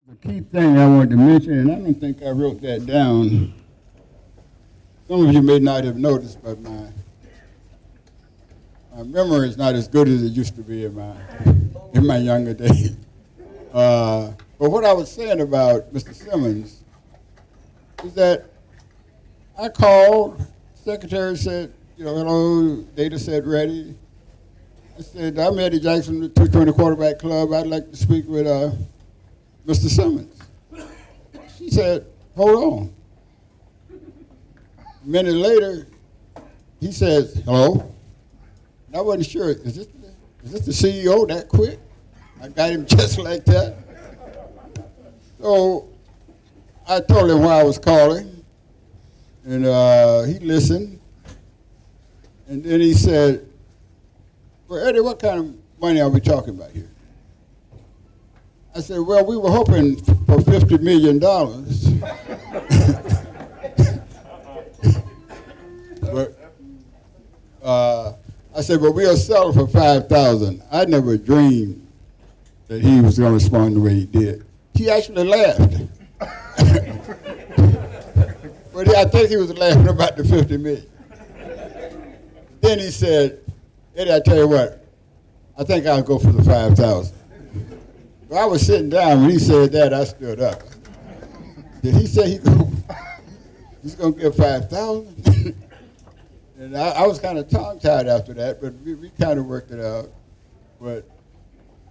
The key thing I wanted to mention, and I don't think I wrote that down. Some of you may not have noticed, but my memory is not as good as it used to be in my younger days. But what I was saying about Mr. Simmons is that I called, secretary said, hello, data set ready. I said, I'm Eddie Jackson, the 220 Quarterback Club. I'd like to speak with Mr. Simmons. She said, hold on. A minute later, he says, hello. And I wasn't sure, is this the CEO that quick? I got him just like that. So I told him why I was calling, and he listened. And then he said, well, Eddie, what kind of money are we talking about here? I said, well, we were hoping for $50 million. But I said, but we'll sell it for $5,000. I never dreamed that he was going to respond the way he did. He actually laughed. But I think he was laughing about the $50 million. Then he said, Eddie, I tell you what, I think I'll go for the $5,000. Well, I was sitting down when he said that. I stood up. Did he say he's going to give $5,000? And I was kind of tongue-tied after that, but we kind of worked it out. But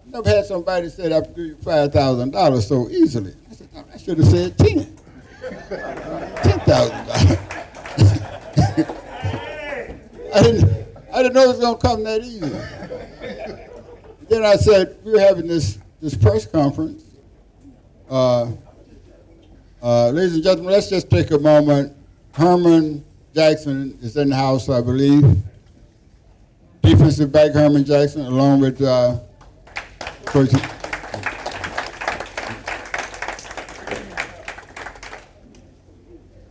I never had somebody say I could give you $5,000 so easily. I said, no, I should have said 10. $10,000. I didn't know it was going to come that easy. Then I said, we were having this press conference. Ladies and gentlemen, let's just take a moment. Herman Jackson is in the house, I believe. Defensive back Herman Jackson, along with Coach.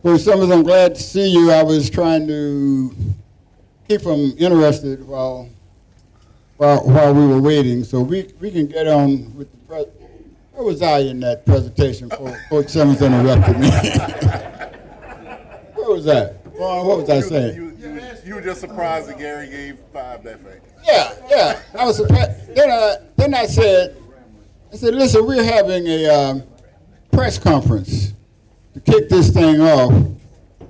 Coach Summers, I'm glad to see you. I was trying to keep them interested while we were waiting, so we can get on with the presentation. Where was I in that presentation before Coach Simmons interrupted me? Where was that? Ron, what was I saying? You were just surprised that Gary gave 5 that fast. Yeah. I was surprised. Then I said, listen, we're having a press conference to kick this thing off.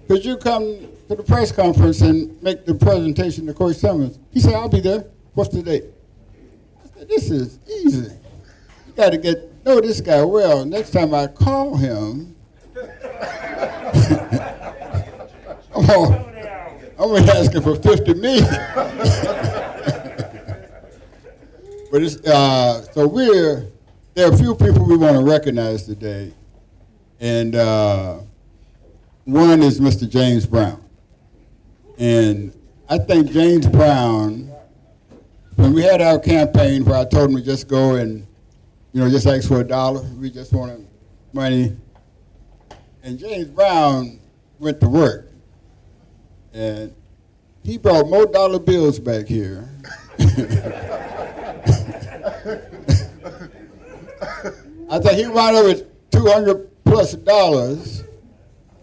Could you come to the press conference and make the presentation to Coach Simmons? He said, I'll be there. What's the date? I said, this is easy. You got to know this guy well. Next time I call him, I'm going to ask him for $50 million. But there are a few people we want to recognize today. And one is Mr. James Brown. And I think James Brown, when we had our campaign where I told him to just go and, just ask for $1, we just wanted money. And James Brown went to work. And he brought more dollar bills back here. I think he wound up with $200+.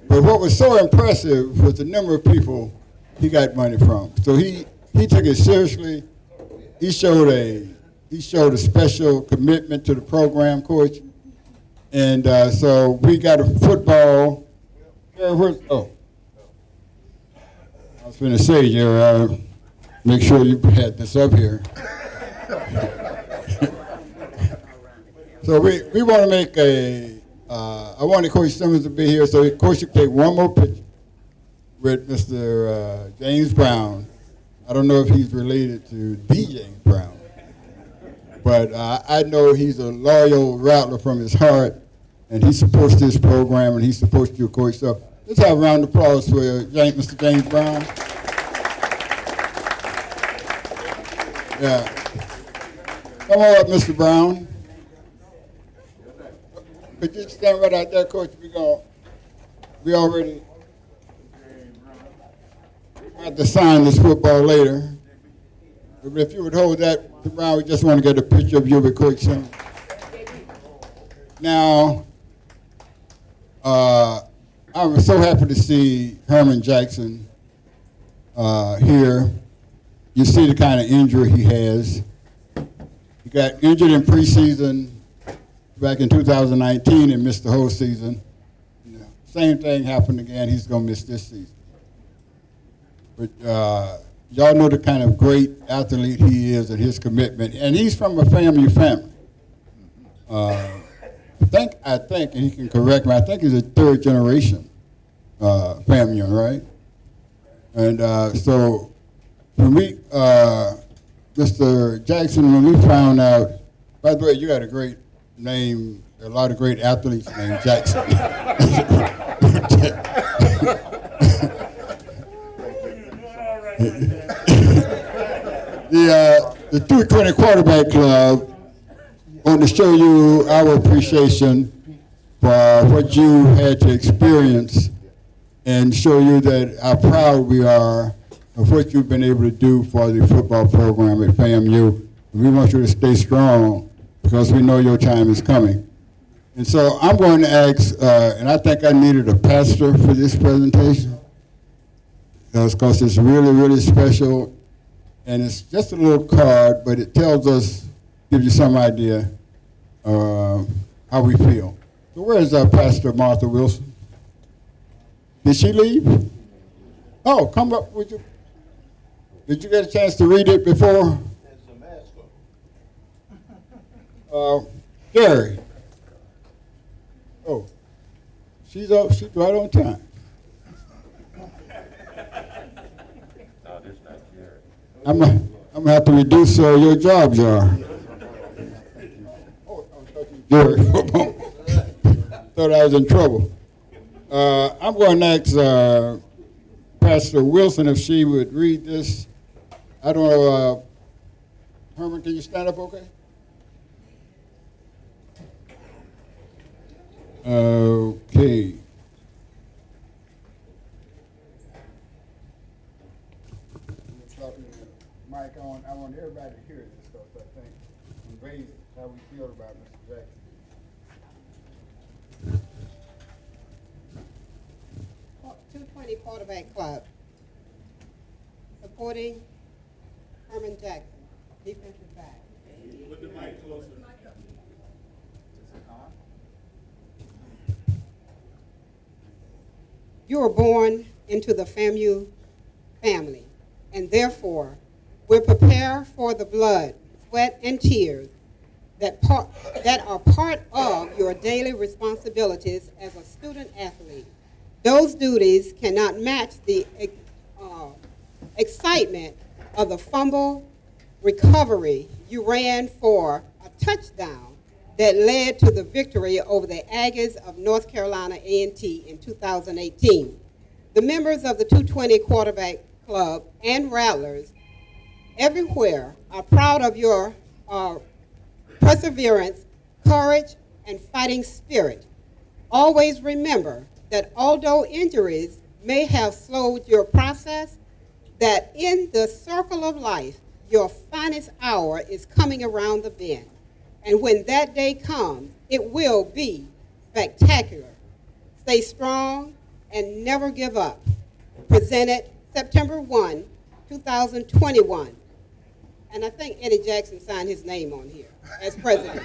But what was so impressive was the number of people he got money from. So he took it seriously. He showed a special commitment to the program, Coach. And so we got a football. I was going to say, Jerry, make sure you had this up here. So we want to make I wanted Coach Simmons to be here, so Coach, you can take one more picture with Mr. James Brown. I don't know if he's related to D. James Brown, but I know he's a loyal Rattler from his heart, and he supports this program, and he supports you, Coach. So let's have a round of applause for Mr. James Brown. Yeah. Come on up, Mr. Brown. Could you stand right out there, Coach? We already have to sign this football later. But if you would hold that, Mr. Brown, we just want to get a picture of you with Coach Simmons. Now, I'm so happy to see Herman Jackson here. You see the kind of injury he has. He got injured in preseason back in 2019 and missed the whole season. Same thing happened again. He's going to miss this season. But y'all know the kind of great athlete he is and his commitment. And he's from a family. I think, and he can correct me, I think he's a third generation family, right? And so when we, Mr. Jackson, when we found out, by the way, you got a great name, there are a lot of great athletes named Jackson. The 220 Quarterback Club want to show you our appreciation for what you had to experience and show you that how proud we are of what you've been able to do for the football program at FAMU. We want you to stay strong because we know your time is coming. And so I'm going to ask, and I think I needed a pastor for this presentation because it's really, really special. And it's just a little card, but it tells us, gives you some idea how we feel. So where's Pastor Martha Wilson? Did she leave? Oh, come up with you. Did you get a chance to read it before? Gary. Oh, she's right on time. I'm gonna have to reduce your jobs, Gary. Thought I was in trouble. I'm going to ask Pastor Wilson if she would read this. I don't know. Herman, can you stand up okay? Okay. Mike, I want everybody to hear this stuff, I think, and raise how we feel about Mr. Jackson. 220 Quarterback Club, supporting Herman Jackson, defensive back. Put the mic closer. You were born into the FAMU family, and therefore we're prepared for the blood, sweat, and tears that are part of your daily responsibilities as a student athlete. Those duties cannot match the excitement of the fumble recovery you ran for a touchdown that led to the victory over the Aggies of North Carolina A&T in 2018. The members of the 220 Quarterback Club and Rattlers everywhere are proud of your perseverance, courage, and fighting spirit. Always remember that although injuries may have slowed your process, that in the circle of life, your finest hour is coming around the bend. And when that day comes, it will be spectacular. Stay strong and never give up. Presented September 1, 2021. And I think Eddie Jackson signed his name on here as president.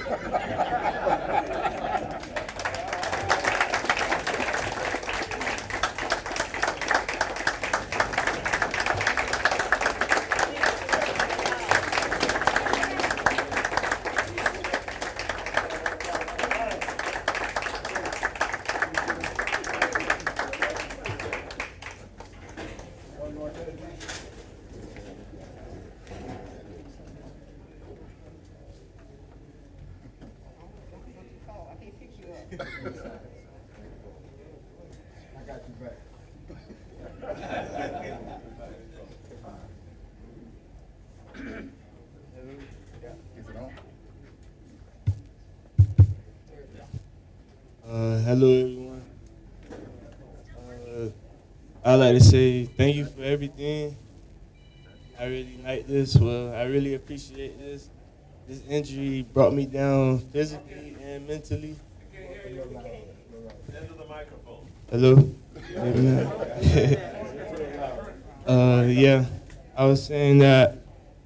I got you back. Hello, everyone. I'd like to say thank you for everything. I really like this. Well, I really appreciate this. This injury brought me down physically and mentally. Into the microphone. Hello? Amen. Yeah, I was saying that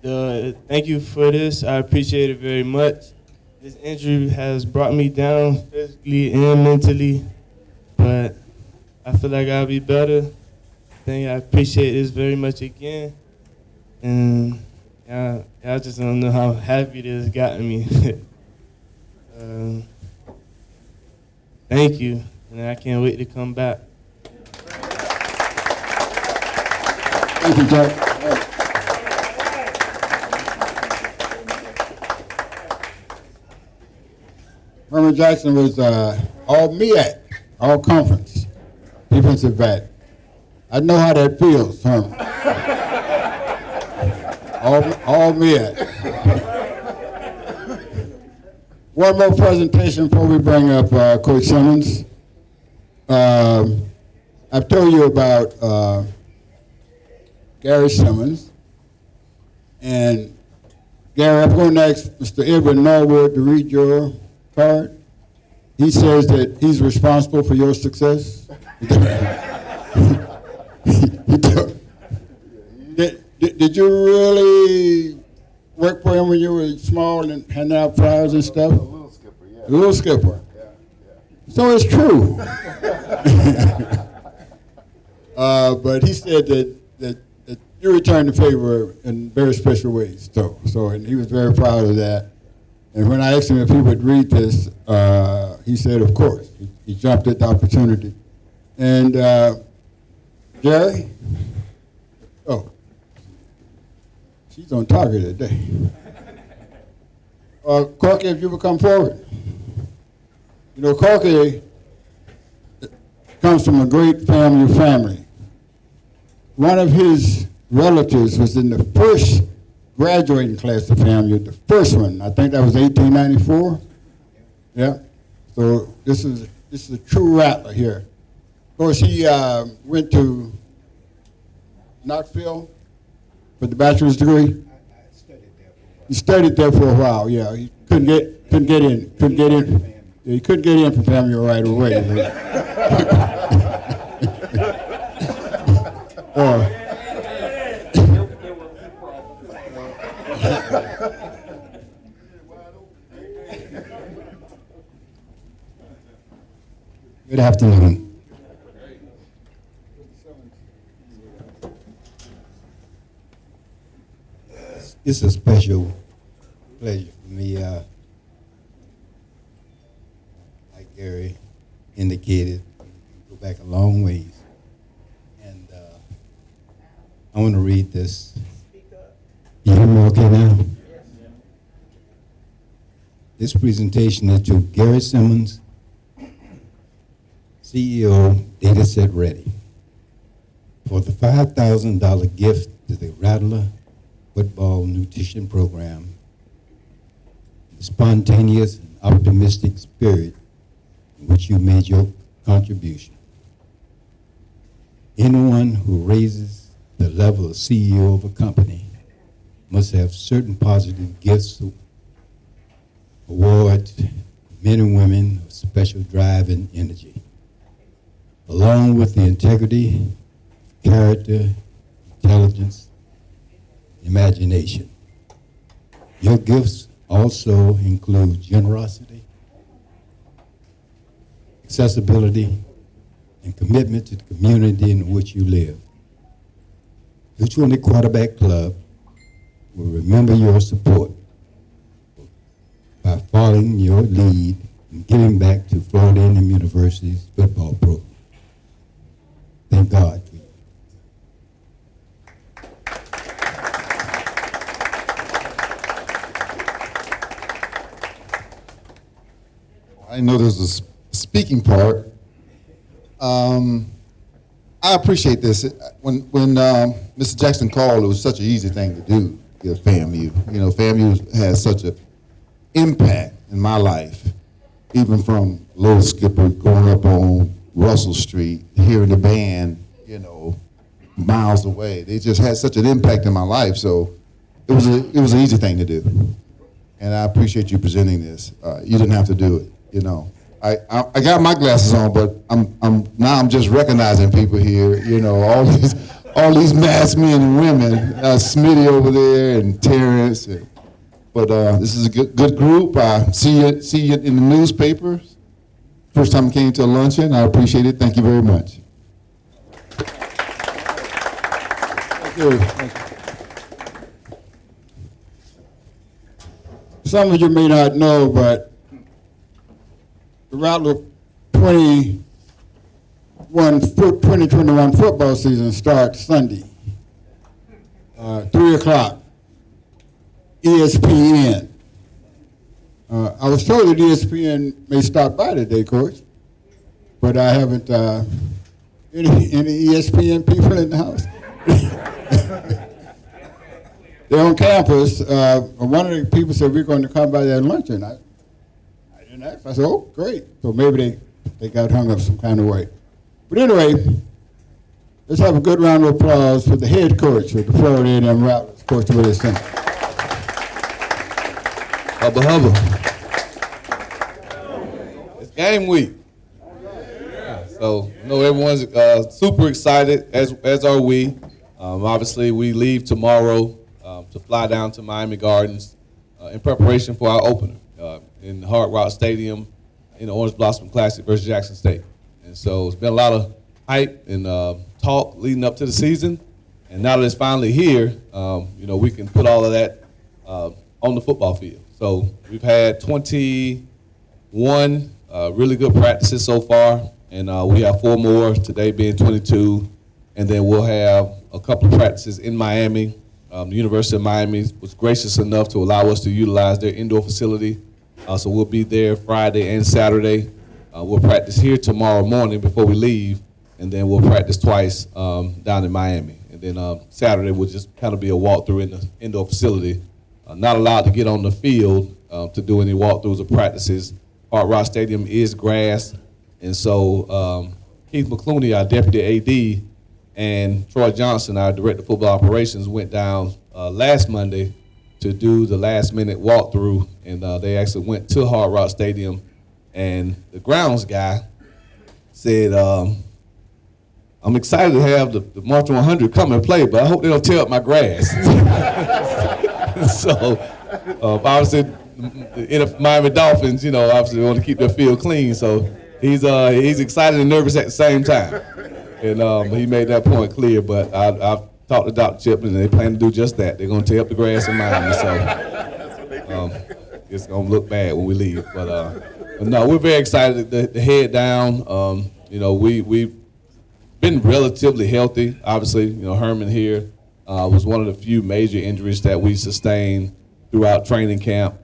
thank you for this. I appreciate it very much. This injury has brought me down physically and mentally, but I feel like I'll be better. I appreciate this very much again. And I just don't know how happy this has gotten me. Thank you, and I can't wait to come back. Thank you, Jack. Herman Jackson was all MEAC, all conference, defensive back. I know how that feels, Herman. all MEAC. One more presentation before we bring up Coach Simmons. I've told you about Gary Simmons. And Gary, I'm going to ask Mr. Edwin Norwood to read your card. He says that he's responsible for your success. Did you really work for him when you were small and handing out flyers and stuff? A little skipper, yeah. A little skipper. Yeah. So it's true. But he said that you returned the favor in very special ways. And he was very proud of that. And when I asked him if he would read this, he said, of course. He jumped at the opportunity. And Jerry? Oh, she's on target today. Corky, if you would come forward. You know, Corky comes from a great family. One of his relatives was in the first graduating class of FAMU, the first one. I think that was 1894. Yeah. So this is a true rattler here. Of course, he went to Knoxville for the bachelor's degree. He studied there for a while. Yeah. He couldn't get in. Yeah, he couldn't get in from FAMU right away. Good afternoon. It's a special pleasure for me. Like Gary indicated, we go back a long ways. And I want to read this. You hear me okay now? This presentation is to Gary Simmons, CEO, Data Set Ready, for the $5,000 gift to the Rattler Football Nutrition Program, the spontaneous and optimistic spirit in which you made your contribution. Anyone who raises the level of CEO of a company must have certain positive gifts, awards, men and women of special drive and energy, along with the integrity, character, intelligence, imagination. Your gifts also include generosity, accessibility, and commitment to the community in which you live. The 20 Quarterback Club will remember your support by following your lead and giving back to Florida A&M University's football program. Thank God for you. I didn't know there was a speaking part. I appreciate this. When Mr. Jackson called, it was such an easy thing to do, give FAMU. You know, FAMU has such an impact in my life, even from Little Skipper growing up on Russell Street, hearing the band, you know, miles away. They just had such an impact in my life, so it was an easy thing to do. And I appreciate you presenting this. You didn't have to do it, you know. I got my glasses on, but I'm just recognizing people here. You know, all these masked men and women. Smitty over there and Terrence. But this is a good group. I see it in the newspapers. First time I came to a luncheon. I appreciate it. Thank you very much. Thank you. Thank you. Some of you may not know, but the Rattler 2021 football season starts Sunday, 3 o'clock, ESPN. I was told that ESPN may stop by today, Coach, but I haven't, any ESPN people in the house? They're on campus. One of the people said, we're going to come by that luncheon. I didn't ask. I said, oh, great. So maybe they got hung up some kind of way. But anyway, let's have a good round of applause for the head coach of the Florida A&M Rattlers, Coach Willie Simpson. Hubba hubba. It's game week. So I know everyone's super excited, as are we. Obviously, we leave tomorrow to fly down to Miami Gardens in preparation for our opener in Hard Rock Stadium in the Orange Blossom Classic versus Jackson State. And so it's been a lot of hype and talk leading up to the season. And now that it's finally here, we can put all of that on the football field. So we've had 21 really good practices so far, and we have 4 more, today being 22. And then we'll have a couple of practices in Miami. The University of Miami was gracious enough to allow us to utilize their indoor facility. So we'll be there Friday and Saturday. We'll practice here tomorrow morning before we leave, and then we'll practice twice down in Miami. And then Saturday will just kind of be a walkthrough in the indoor facility. Not allowed to get on the field to do any walkthroughs or practices. Hard Rock Stadium is grass, and so Keith McClooney, our deputy AD, and Troy Johnson, our director of football operations, went down last Monday to do the last-minute walkthrough, and they actually went to Hard Rock Stadium, and the grounds guy said, I'm excited to have the March 100 come and play, but I hope they don't tear up my grass. So, obviously, the Miami Dolphins, obviously want to keep their field clean, so he's excited and nervous at the same time. And he made that point clear, but I've talked to Dr. Chipman, and they plan to do just that. They're going to tear up the grass in Miami, so it's going to look bad when we leave. But no, we're very excited to head down. We've been relatively healthy. Obviously, Herman here was one of the few major injuries that we sustained throughout training camp.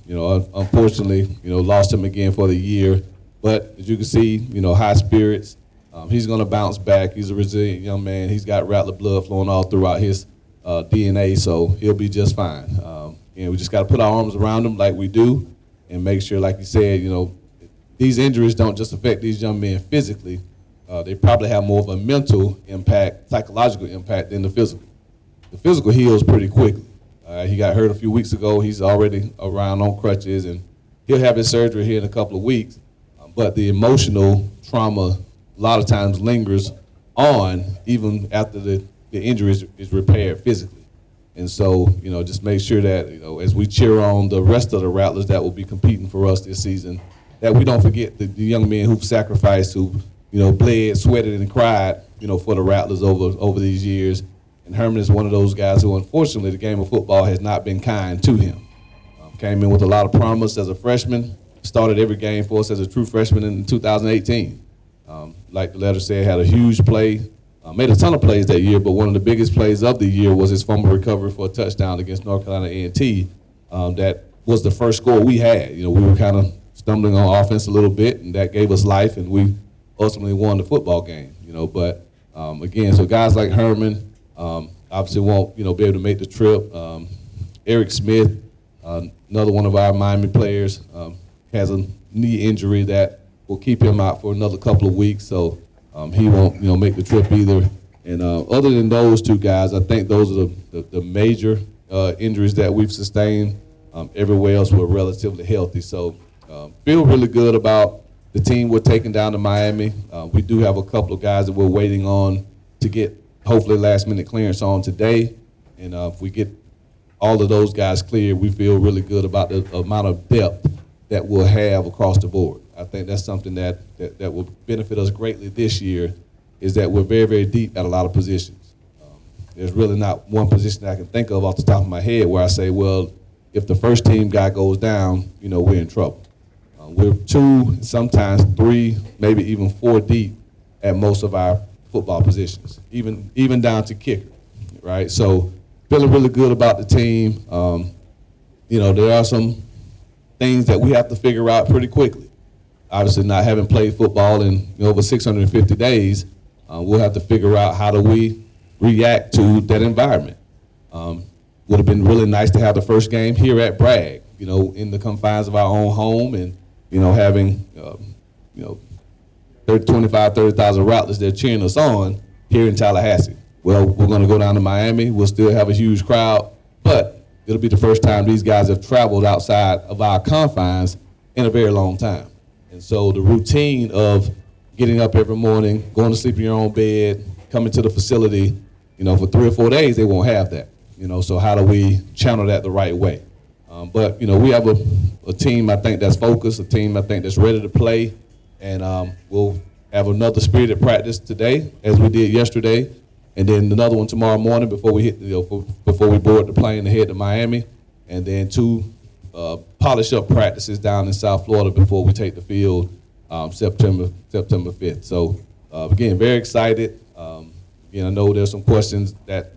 Unfortunately, lost him again for the year. But as you can see, high spirits. He's going to bounce back. He's a resilient young man. He's got Rattler blood flowing all throughout his DNA, so he'll be just fine. We just got to put our arms around him like we do and make sure, like you said, these injuries don't just affect these young men physically. They probably have more of a mental impact, psychological impact than the physical. The physical heals pretty quickly. He got hurt a few weeks ago. He's already around on crutches, and he'll have his surgery here in a couple of weeks. But the emotional trauma a lot of times lingers on even after the injury is repaired physically. And so, just make sure that, as we cheer on the rest of the Rattlers that will be competing for us this season, that we don't forget the young men who've sacrificed, who, bled, sweated, and cried, for the Rattlers over these years. And Herman is one of those guys who, unfortunately, the game of football has not been kind to him. Came in with a lot of promise as a freshman, started every game for us as a true freshman in 2018. Like the letter said, had a huge play, made a ton of plays that year, but one of the biggest plays of the year was his fumble recovery for a touchdown against North Carolina A&T. That was the first score we had. We were kind of stumbling on offense a little bit, and that gave us life, and we ultimately won the football game. But again, so guys like Herman obviously won't be able to make the trip. Eric Smith, another one of our Miami players, has a knee injury that will keep him out for another couple of weeks, so he won't, make the trip either. And other than those two guys, I think those are the major injuries that we've sustained. Everywhere else we're relatively healthy, so feel really good about the team we're taking down to Miami. We do have a couple of guys that we're waiting on to get hopefully last-minute clearance on today. And if we get all of those guys cleared, we feel really good about the amount of depth that we'll have across the board. I think that's something that will benefit us greatly this year, is that we're very, very deep at a lot of positions. There's really not one position that I can think of off the top of my head where I say, well, if the first team guy goes down, we're in trouble. We're 2, sometimes 3, maybe even 4 deep at most of our football positions, even down to kicker, right? So feeling really good about the team. There are some things that we have to figure out pretty quickly. Obviously, not having played football in over 650 days, we'll have to figure out how do we react to that environment. Would have been really nice to have the first game here at Bragg, in the confines of our own home, and having 30,000 Rattlers there cheering us on here in Tallahassee. Well, we're going to go down to Miami. We'll still have a huge crowd, but it'll be the first time these guys have traveled outside of our confines in a very long time. And so the routine of getting up every morning, going to sleep in your own bed, coming to the facility, for 3 or 4 days, they won't have that. So how do we channel that the right way? But we have a team, I think, that's focused, a team, I think, that's ready to play, and we'll have another spirited practice today, as we did yesterday, and then another one tomorrow morning before we hit, before we board the plane to head to Miami, and then 2 polish-up practices down in South Florida before we take the field September 5th. So again, very excited. Again, I know there's some questions that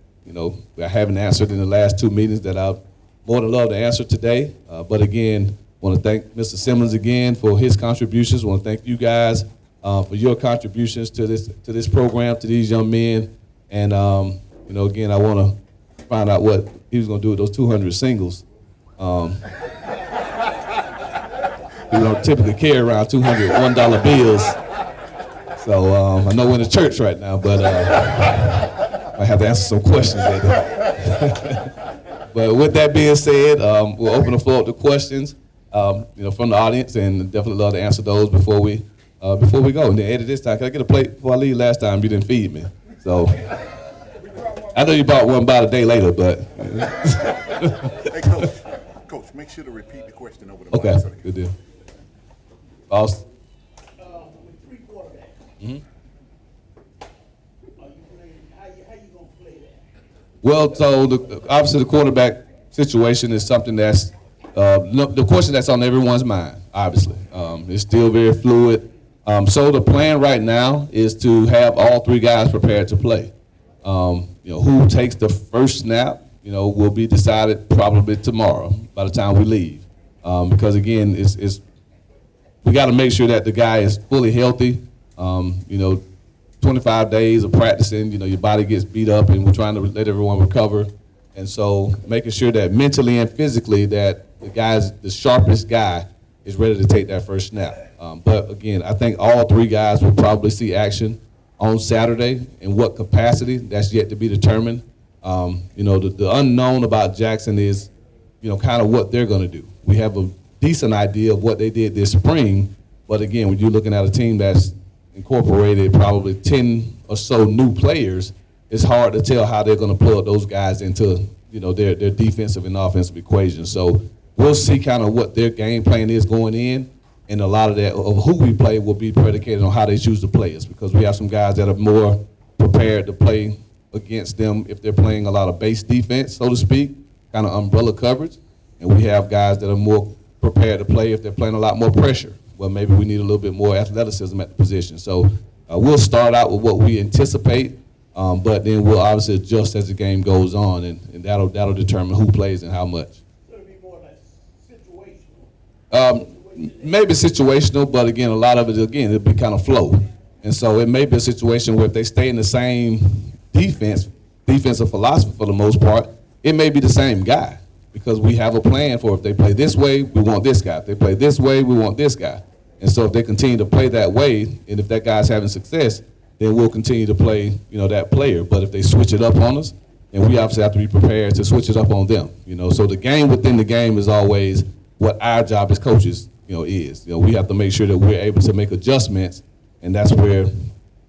I haven't answered in the last 2 meetings that I'd more than love to answer today. But again, want to thank Mr. Simmons again for his contributions. Want to thank you guys for your contributions to this program, to these young men. And again, I want to find out what he was going to do with those 200 singles. We don't typically carry around 200 $1 bills. So I know we're in the church right now, but I have to answer some questions later. But with that being said, we'll open the floor up to questions, from the audience, and definitely love to answer those before we go. And then Eddie, this time, can I get a plate before I leave? Last time you didn't feed me, so I know you bought one about a day later, but. Hey, Coach, make sure to repeat the question over the Okay, mic. good deal. Boss. With 3 quarterbacks. Mm-hmm. How you gonna play that? Well, so obviously the quarterback situation is something that's the question that's on everyone's mind. Obviously, it's still very fluid. So the plan right now is to have all 3 guys prepared to play. Who takes the first snap, will be decided probably tomorrow by the time we leave, because again, we got to make sure that the guy is fully healthy. 25 days of practicing, your body gets beat up, and we're trying to let everyone recover. And so making sure that mentally and physically that the sharpest guy is ready to take that first snap. But again, I think all 3 guys will probably see action on Saturday. In what capacity, that's yet to be determined. The unknown about Jackson is, kind of what they're going to do. We have a decent idea of what they did this spring, but again, when you're looking at a team that's incorporated probably 10 or so new players, it's hard to tell how they're going to plug those guys into, their defensive and offensive equation. So we'll see kind of what their game plan is going in, and a lot of that of who we play will be predicated on how they choose to play us, because we have some guys that are more prepared to play against them if they're playing a lot of base defense, so to speak, kind of umbrella coverage, and we have guys that are more prepared to play if they're playing a lot more pressure. Well, maybe we need a little bit more athleticism at the position. So we'll start out with what we anticipate, but then we'll obviously adjust as the game goes on, and that'll determine who plays and how much. So it'll be more like situational. Maybe situational, but again, a lot of it, it'll be kind of flow. And so it may be a situation where if they stay in the same defensive philosophy for the most part, it may be the same guy, because we have a plan for if they play this way, we want this guy. If they play this way, we want this guy. And so if they continue to play that way, and if that guy's having success, then we'll continue to play, that player. But if they switch it up on us, then we obviously have to be prepared to switch it up on them. So the game within the game is always what our job as coaches, is. We have to make sure that we're able to make adjustments, and that's where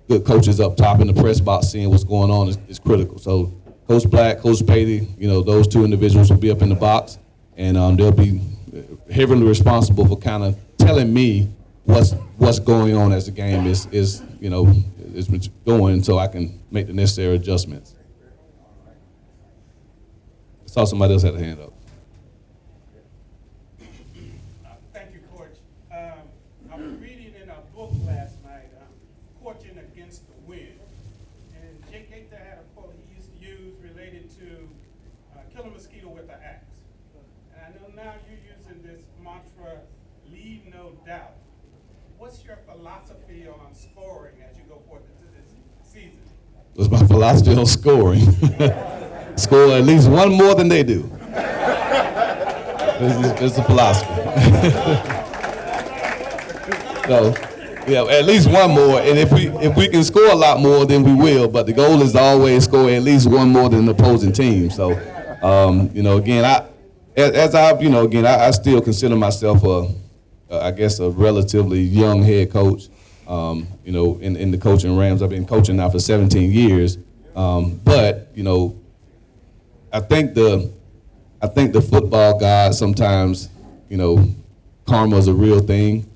good coaches up top in the press box seeing what's going on is critical. So Coach Black, Coach Patey, those two individuals will be up in the box, and they'll be heavily responsible for kind of telling me what's going on as the game is going, so I can make the necessary adjustments. I saw somebody else had a hand up. Thank you, Coach. I was reading in a book last night, Coaching Against the Wind. And Jake Gaither had a quote he used to use related to kill a mosquito with an axe. And I know now you're using this mantra, leave no doubt. What's your philosophy on scoring as you go forth into this season? What's my philosophy on scoring? Score at least one more than they do. It's a philosophy. So, yeah, at least one more, and if we can score a lot more, then we will. But the goal is to always score at least one more than the opposing team. So, again, I still consider myself a relatively young head coach. In the coaching realms, I've been coaching now for 17 years. But I think the football gods sometimes, karma is a real thing.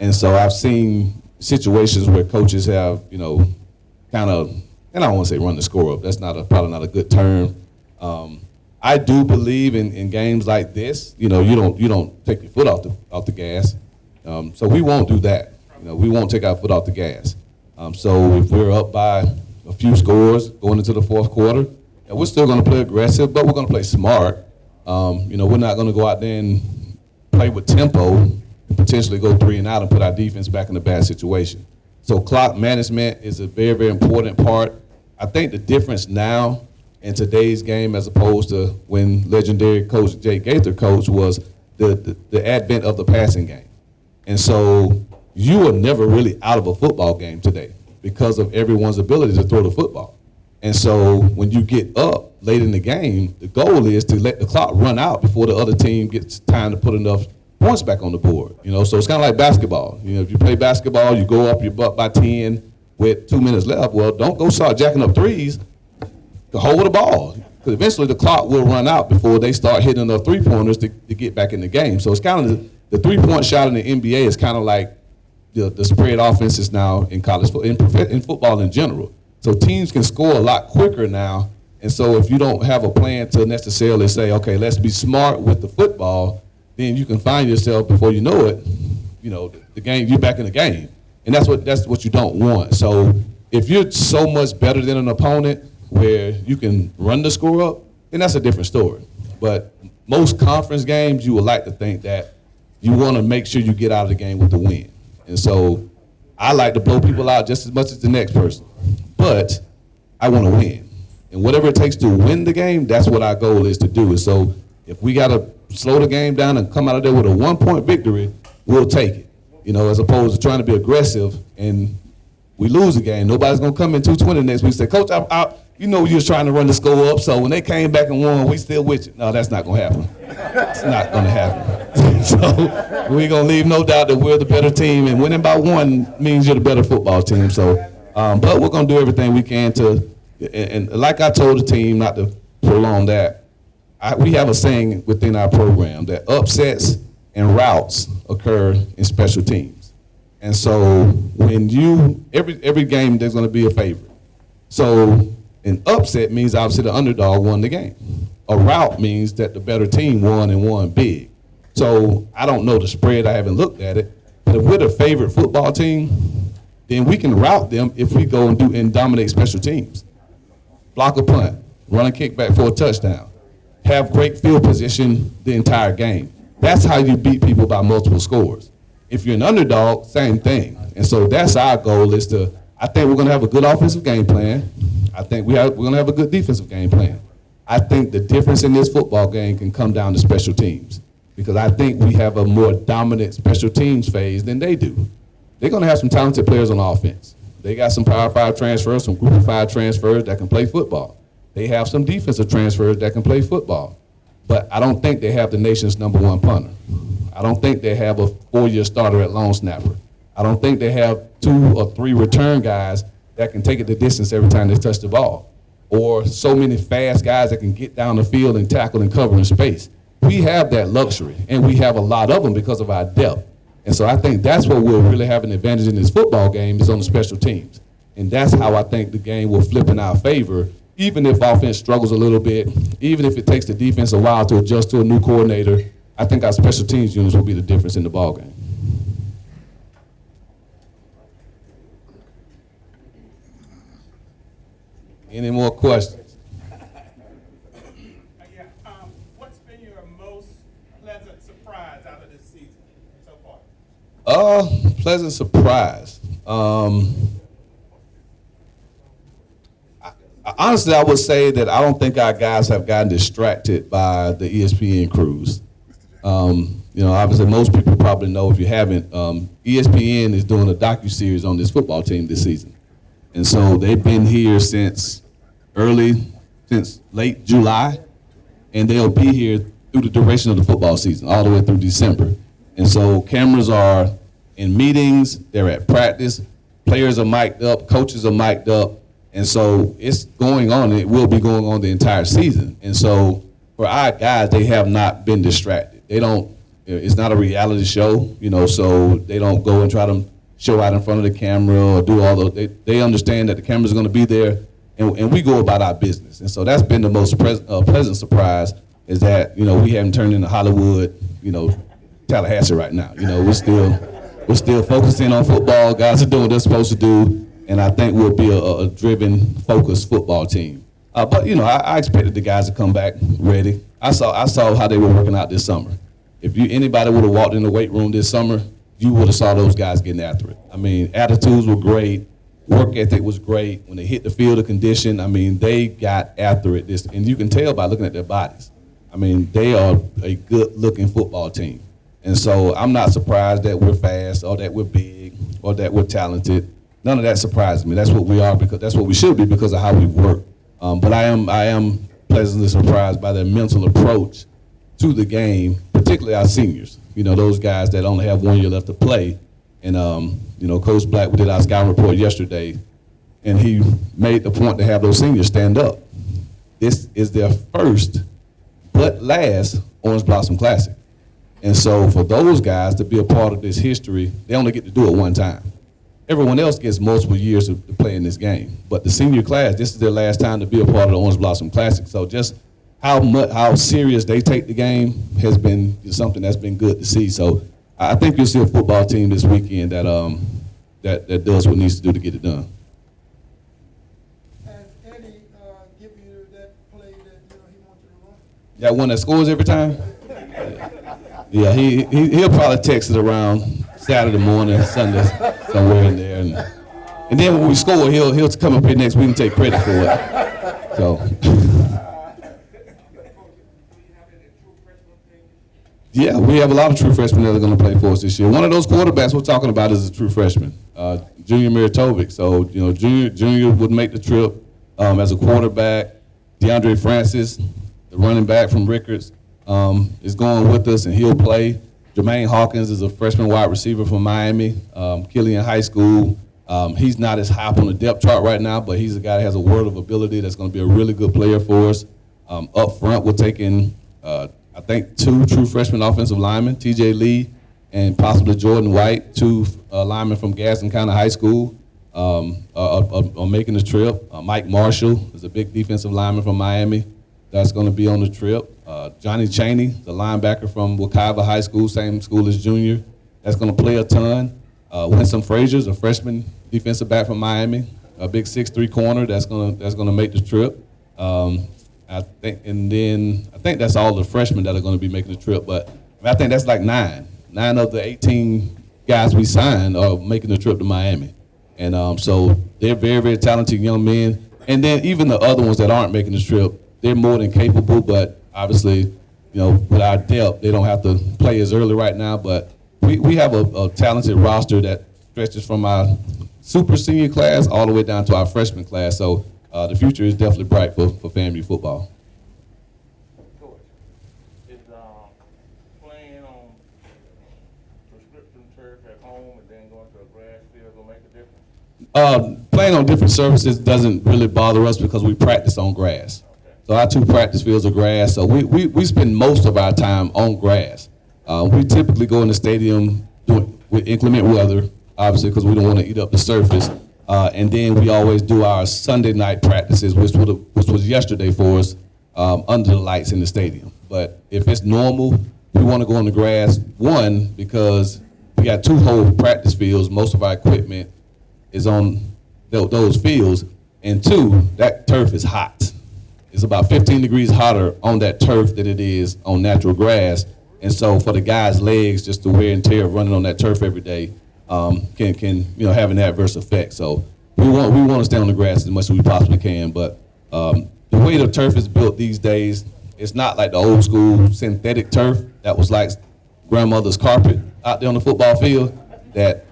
And so I've seen situations where coaches have, kind of, and I don't want to say run the score up. That's probably not a good term. I do believe in games like this, you don't take your foot off the gas. So we won't do that. We won't take our foot off the gas. So if we're up by a few scores going into the fourth quarter, we're still going to play aggressive, but we're going to play smart. We're not going to go out there and play with tempo and potentially go 3 and out and put our defense back in a bad situation. So clock management is a very, very important part. I think the difference now in today's game as opposed to when legendary coach Jake Gaither coached was the advent of the passing game. And so you are never really out of a football game today because of everyone's ability to throw the football. And so when you get up late in the game, the goal is to let the clock run out before the other team gets time to put enough points back on the board. So it's kind of like basketball. If you play basketball, you go up, you're up by 10 with 2 minutes left. Well, don't go start jacking up threes. Hold the ball, because eventually the clock will run out before they start hitting enough three-pointers to get back in the game. So it's kind of the three-point shot in the NBA is kind of like the spread offenses now in college in football in general. So teams can score a lot quicker now. And so if you don't have a plan to necessarily say, okay, let's be smart with the football, then you can find yourself before you know it, the game, you're back in the game. And that's what you don't want. So if you're so much better than an opponent where you can run the score up, then that's a different story. But most conference games, you would like to think that you want to make sure you get out of the game with the win. And so I like to blow people out just as much as the next person. But I want to win. And whatever it takes to win the game, that's what our goal is to do. And so if we got to slow the game down and come out of there with a 1-point victory, we'll take it. As opposed to trying to be aggressive and we lose the game. Nobody's going to come in 220 next week and say, Coach, you was trying to run the score up, so when they came back and won, we still with you. No, that's not going to happen. It's not going to happen. So we're going to leave no doubt that we're the better team, and winning by 1 means you're the better football team. So, but we're going to do everything we can and like I told the team, not to prolong that, we have a saying within our program that upsets and routes occur in special teams. And so when every game there's going to be a favorite. So an upset means obviously the underdog won the game. A rout means that the better team won and won big. So I don't know the spread, I haven't looked at it, but if we're the favorite football team, then we can rout them if we go and dominate special teams. Block a punt, run a kickback for a touchdown, have great field position the entire game. That's how you beat people by multiple scores. If you're an underdog, same thing. And so that's our goal is I think we're going to have a good offensive game plan. I think we're going to have a good defensive game plan. I think the difference in this football game can come down to special teams because I think we have a more dominant special teams phase than they do. They're going to have some talented players on offense. They got some Power 5 transfers, some Group of 5 transfers that can play football. They have some defensive transfers that can play football. But I don't think they have the nation's #1 punter. I don't think they have a 4-year starter at long snapper. I don't think they have 2 or 3 return guys that can take it the distance every time they touch the ball, or so many fast guys that can get down the field and tackle and cover in space. We have that luxury, and we have a lot of them because of our depth. And so I think that's where we'll really have an advantage in this football game is on the special teams. And that's how I think the game will flip in our favor, even if offense struggles a little bit, even if it takes the defense a while to adjust to a new coordinator. I think our special teams units will be the difference in the ball game. Any more questions? Yeah, what's been your most pleasant surprise out of this season so far? Pleasant surprise. Honestly, I would say that I don't think our guys have gotten distracted by the ESPN crews. Obviously, most people probably know, if you haven't, ESPN is doing a docuseries on this football team this season. And so they've been here since late July, and they'll be here through the duration of the football season, all the way through December. And so cameras are in meetings, they're at practice, players are mic'd up, coaches are mic'd up, and so it's going on, and it will be going on the entire season. And so for our guys, they have not been distracted. It's not a reality show, so they don't go and try to show out in front of the camera or do all those. They understand that the camera's going to be there, and we go about our business. And so that's been the most pleasant surprise, is that, we haven't turned into Hollywood, Tallahassee right now. We're still focusing on football. Guys are doing what they're supposed to do, and I think we'll be a driven, focused football team. But I expected the guys to come back ready. I saw how they were working out this summer. If anybody would have walked in the weight room this summer, you would have saw those guys getting after it. I mean, attitudes were great. Work ethic was great. When they hit the field of condition, I mean, they got after it. And you can tell by looking at their bodies. I mean, they are a good-looking football team. And so I'm not surprised that we're fast or that we're big or that we're talented. None of that surprises me. That's what we are, because that's what we should be because of how we work. But I am pleasantly surprised by their mental approach to the game, particularly our seniors. Those guys that only have 1 year left to play. And, Coach Black, we did our scouting report yesterday, and he made the point to have those seniors stand up. This is their first but last Orange Blossom Classic. And so for those guys to be a part of this history, they only get to do it one time. Everyone else gets multiple years to play in this game. But the senior class, this is their last time to be a part of the Orange Blossom Classic. So just how serious they take the game has been something that's been good to see. So I think you'll see a football team this weekend that does what needs to do to get it done. Has Eddie given you that play that he wants you to run? That one that scores every time? Yeah, he'll probably text it around Saturday morning, Sunday, somewhere in there. And then when we score, he'll come up here next week and take credit for it. So. Yeah, we have a lot of true freshmen that are going to play for us this year. One of those quarterbacks we're talking about is a true freshman, Junior Miratovic. So, Junior would make the trip as a quarterback. DeAndre Francis, the running back from Rickards, is going with us, and he'll play. Jermaine Hawkins is a freshman wide receiver from Miami, Killian High School. He's not as high up on the depth chart right now, but he's a guy that has a world of ability that's going to be a really good player for us. Up front, we're taking I think 2 true freshman offensive linemen, T.J. Lee and possibly Jordan White, 2 linemen from Gaston County High School, are making the trip. Mike Marshall is a big defensive lineman from Miami that's going to be on the trip. Johnny Chaney, the linebacker from Wekiva High School, same school as Junior, that's going to play a ton. Winston Frazier's a freshman defensive back from Miami, a big 6'3" corner that's going to make the trip. I think that's all the freshmen that are going to be making the trip. But I think that's like 9 of the 18 guys we signed are making the trip to Miami. And so they're very, very talented young men. And then even the other ones that aren't making the trip, they're more than capable. But obviously, with our depth, they don't have to play as early right now. But we have a talented roster that stretches from our super senior class all the way down to our freshman class. So the future is definitely bright for FAMU football. Coach, is playing on shifting turf at home and then going to a grass field will make a difference? Playing on different surfaces doesn't really bother us because we practice on grass. Okay. So our 2 practice fields are grass. So we spend most of our time on grass. We typically go in the stadium with inclement weather, obviously, because we don't want to eat up the surface. And then we always do our Sunday night practices, which was yesterday for us, under the lights in the stadium. But if it's normal, we want to go on the grass, one, because we got 2 whole practice fields. Most of our equipment is on those fields. And 2, that turf is hot. It's about 15 degrees hotter on that turf than it is on natural grass. And so for the guys' legs, just the wear and tear of running on that turf every day can have an adverse effect. So we want to stay on the grass as much as we possibly can. But the way the turf is built these days, it's not like the old school synthetic turf that was like grandmother's carpet out there on the football field. That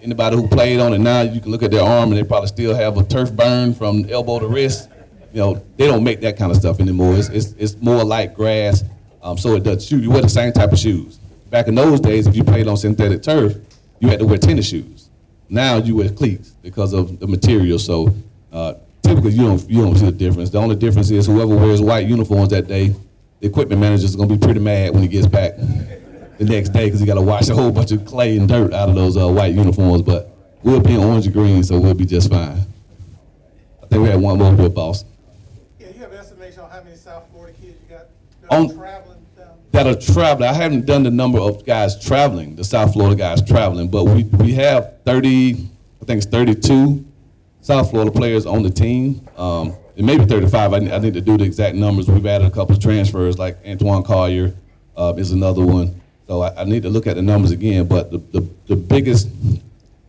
anybody who played on it now, you can look at their arm and they probably still have a turf burn from elbow to wrist. They don't make that kind of stuff anymore. It's more like grass. So it does shoot. You wear the same type of shoes. Back in those days, if you played on synthetic turf, you had to wear tennis shoes. Now you wear cleats because of the material. So typically you don't see the difference. The only difference is whoever wears white uniforms that day, the equipment manager is going to be pretty mad when he gets back the next day because he got to wash a whole bunch of clay and dirt out of those white uniforms. But we'll be in orange and green, so we'll be just fine. I think we had one more good boss. Yeah, you have an estimation on how many South Florida kids you got On- traveling down? That are traveling. I haven't done the number of guys traveling, the South Florida guys traveling, but we have 30, I think it's 32 South Florida players on the team. It may be 35. I need to do the exact numbers. We've added a couple of transfers, like Antoine Collier is another one. So I need to look at the numbers again, but the biggest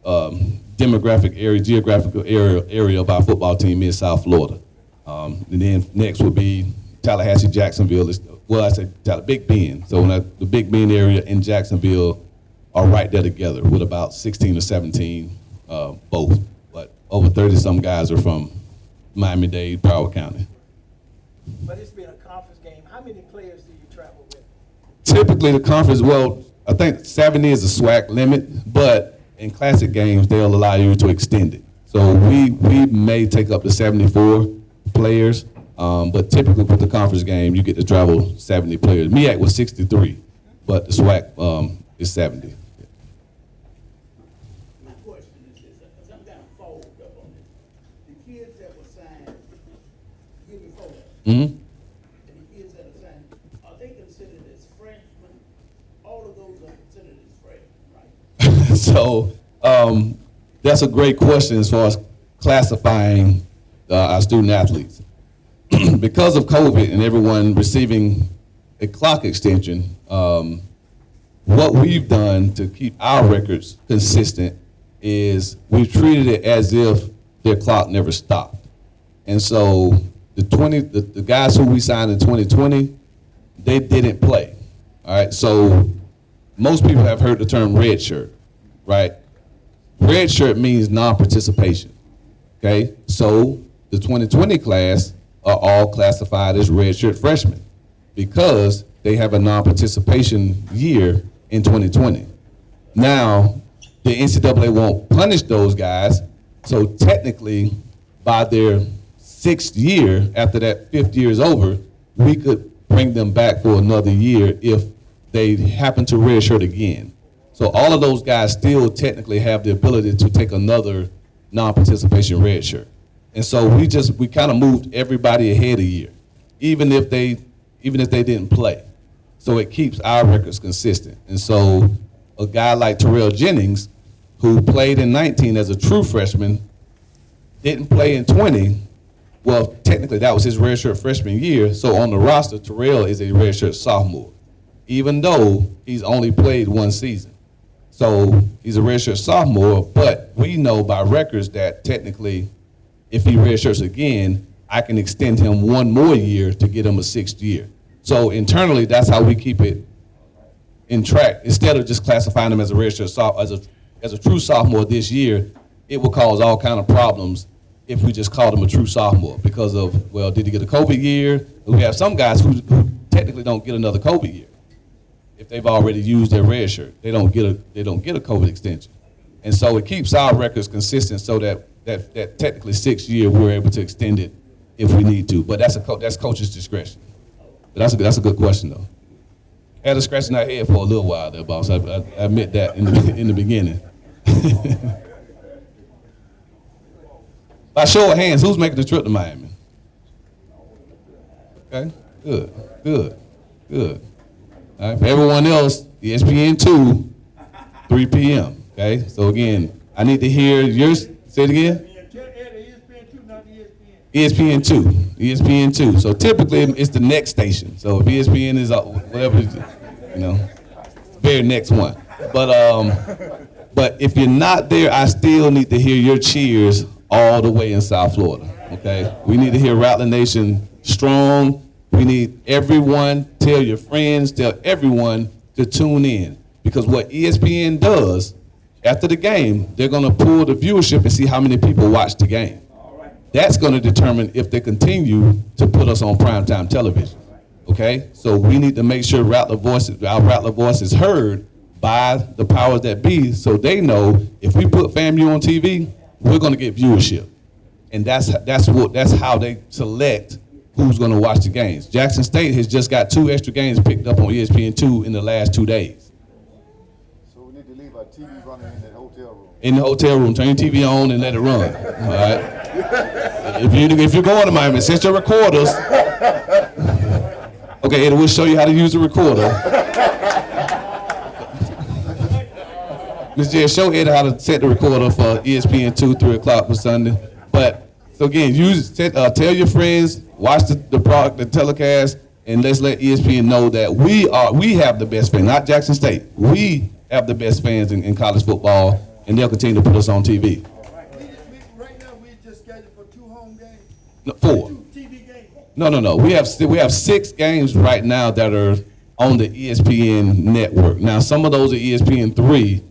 demographic area, geographical area of our football team is South Florida. And then next would be Tallahassee, Jacksonville. I say Big Bend. So the Big Bend area and Jacksonville are right there together with about 16 or 17 both. But over 30-some guys are from Miami-Dade, Broward County. But it's been a conference game. How many players do you travel with? Typically the conference, I think 70 is a SWAC limit, but in classic games, they'll allow you to extend it. So we may take up to 74 players. But typically with the conference game, you get to travel 70 players. MEAC was 63, but the SWAC is 70. My question is this, because I'm kind of fogged up on this. The kids that were signed year before, Mm-hmm. and the kids that are signed, are they considered as freshmen? All of those are considered as freshmen, right? So that's a great question as far as classifying our student athletes. Because of COVID and everyone receiving a clock extension, what we've done to keep our records consistent is we've treated it as if their clock never stopped. And so the guys who we signed in 2020, they didn't play. All right, so most people have heard the term red shirt, right? Red shirt means non-participation, okay? So the 2020 class are all classified as redshirt freshmen because they have a non-participation year in 2020. Now, the NCAA won't punish those guys, so technically, by their 6th year, after that 5th year is over, we could bring them back for another year if they happen to redshirt again. So all of those guys still technically have the ability to take another non-participation redshirt. And so we kind of moved everybody ahead a year, even if they didn't play. So it keeps our records consistent. And so a guy like Terrell Jennings, who played in 19 as a true freshman, didn't play in 20. Well, technically that was his redshirt freshman year. So on the roster, Terrell is a redshirt sophomore, even though he's only played one season. So he's a redshirt sophomore, but we know by records that technically if he redshirts again, I can extend him one more year to get him a 6th year. So internally, that's how we keep it in track. Instead of just classifying him as a redshirt as a true sophomore this year, it will cause all kind of problems if we just called him a true sophomore because of, did he get a COVID year? We have some guys who technically don't get another COVID year. if they've already used their red shirt. They don't get a COVID extension. And so it keeps our records consistent so that technically 6 year we're able to extend it if we need to. But that's coach's discretion. But that's a good question though. Had a scratch in our head for a little while there, boss. I admit that in the beginning. By show of hands, who's making the trip to Miami? Okay, good. All right, for everyone else, ESPN2, 3 p.m. Okay, so again, I need to hear yours. Say it again. ESPN2. So typically it's the next station. So if ESPN is whatever, very next one. But if you're not there, I still need to hear your cheers all the way in South Florida. Okay, we need to hear Rattler Nation strong. We need everyone, tell your friends, tell everyone to tune in, because what ESPN does after the game, they're going to pull the viewership and see how many people watch the game. That's going to determine if they continue to put us on primetime television. Okay, so we need to make sure our Rattler voice is heard by the powers that be, so they know if we put FAMU on TV, we're going to get viewership, and that's how they select who's going to watch the games. Jackson State has just got 2 extra games picked up on ESPN2 in the last 2 days. So we need to leave our TV running in that hotel room. In the hotel room, turn your TV on and let it run. All right. If you're going to Miami, set your recorders. Okay, it will show you how to use the recorder. Ms. J, show Ed how to set the recorder for ESPN2, 3 o'clock for Sunday. But so again, tell your friends, watch the telecast, and let's let ESPN know that we have the best fans, not Jackson State. We have the best fans in college football, and they'll continue to put us on TV. Right now, we just scheduled for 2 home games. No, 4. 2 TV games. No. We have 6 games right now that are on the ESPN network. Now, some of those are ESPN3,